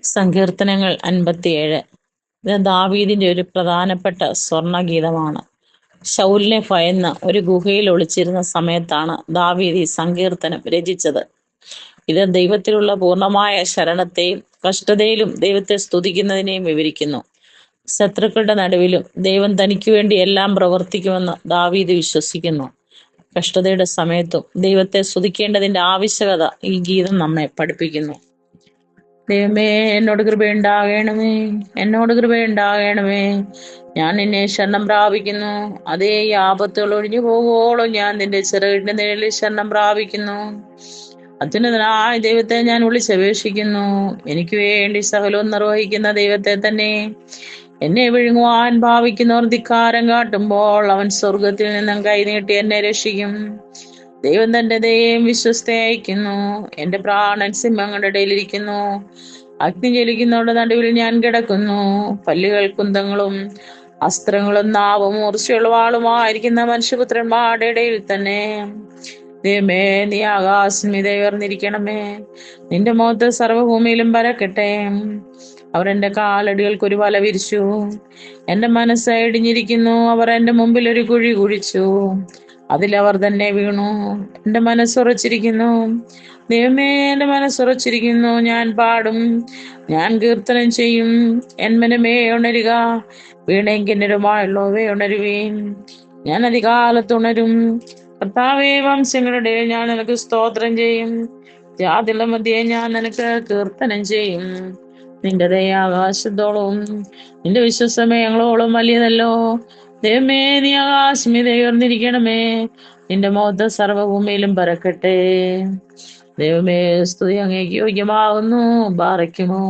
സങ്കീർത്തനങ്ങൾ 57. ഇത് ദാവീദിന്റെ ഒരു പ്രധാനപ്പെട്ട സ്വർണഗീതമാണ്. ശൗലിനെ ഭയന്ന് ഒരു ഗുഹയിൽ ഒളിച്ചിരുന്ന സമയത്താണ് ദാവീദ് ഈ സങ്കീർത്തനം രചിച്ചത്. ഇത് ദൈവത്തിലുള്ള പൂർണ്ണമായ ശരണത്തെയും കഷ്ടതയിലും ദൈവത്തെ സ്തുതിക്കുന്നതിനെയും വിവരിക്കുന്നു. ശത്രുക്കളുടെ നടുവിലും ദൈവം തനിക്ക് വേണ്ടി എല്ലാം പ്രവർത്തിക്കുമെന്ന് ദാവീദ് വിശ്വസിക്കുന്നു. കഷ്ടതയുടെ സമയത്തും ദൈവത്തെ സ്തുതിക്കേണ്ടതിന്റെ ആവശ്യകത ഈ ഗീതം നമ്മെ പഠിപ്പിക്കുന്നു. ദൈവമേ, എന്നോട് കൃപയുണ്ടാകണമേ, എന്നോട് കൃപയുണ്ടാകണമേ. ഞാൻ നിന്നെ ശരണം പ്രാപിക്കുന്നു. അതേ ഈ ആപത്തുകൾ ഒഴിഞ്ഞു പോകുവോളം ഞാൻ നിന്റെ ചിറകിന്റെ നിഴലിൽ ശരണം പ്രാപിക്കുന്നു. അത്യുന്നതനായ ദൈവത്തെ ഞാൻ വിളിച്ചപേക്ഷിക്കുന്നു. എനിക്ക് വേണ്ടി സകലവും നിർവഹിക്കുന്ന ദൈവത്തെ തന്നെ. എന്നെ വിഴുങ്ങുവാൻ ഭാവിക്കുന്നവർ ധിക്കാരം കാട്ടുമ്പോൾ അവൻ സ്വർഗത്തിൽ നിന്നും കൈനീട്ടി എന്നെ രക്ഷിക്കും. ദൈവം തന്റെ ദയയും വിശ്വസ്ത അയക്കുന്നു. എന്റെ പ്രാണൻ സിംഹങ്ങളുടെ ഇടയിലിരിക്കുന്നു. അഗ്നി ജ്വലിക്കുന്നവരുടെ നടുവിൽ ഞാൻ കിടക്കുന്നു. പല്ലുകൾ കുന്തങ്ങളും അസ്ത്രങ്ങളും നാവും മൂർച്ചയുള്ള വാളുമായിരിക്കുന്ന മനുഷ്യപുത്രന്മാരുടെ ഇടയിൽ തന്നെ. ദൈവമേ, നീ ആകാശമീതെ ഉയർന്നിരിക്കണമേ. നിന്റെ മുഖത്ത് സർവ്വഭൂമിയിലും പരക്കട്ടെ. അവർ എന്റെ കാലടികൾക്ക് ഒരു വല വിരിച്ചു. എന്റെ മനസ്സ് ഇടിഞ്ഞിരിക്കുന്നു. അവർ എന്റെ മുമ്പിൽ ഒരു കുഴി കുഴിച്ചു. അതിലവർ തന്നെ വീണു. എന്റെ മനസ്സുറച്ചിരിക്കുന്നു. ദൈവമേ, എന്റെ മനസ്സുറച്ചിരിക്കുന്നു. ഞാൻ പാടും, ഞാൻ കീർത്തനം ചെയ്യും. എന്മനമേ ഉണരുക, വീണേങ്കിന്നരുമായുള്ളവേ ഉണരുവീൻ. ഞാൻ അധികാലത്തുണരും. കർത്താവേ, വംശങ്ങളുടെ ഞാൻ നിനക്ക് സ്തോത്രം ചെയ്യും. ജാതികളുടെ മധ്യേ ഞാൻ നിനക്ക് കീർത്തനം ചെയ്യും. നിന്റെ ദയ ആകാശത്തോളവും നിന്റെ വിശ്വസമയങ്ങളോളം വലിയതല്ലോ. ദൈവമേ, നീ ആകാശമീതെ ഉയർന്നിരിക്കണമേ. നിന്റെ മുഖത്ത് സർവ്വഭൂമിയിലും പരക്കട്ടെ. ദൈവമേ, സ്തുതി അങ്ങേക്ക് യോഗ്യമാകുന്നു. ബാറയ്ക്കുമോ.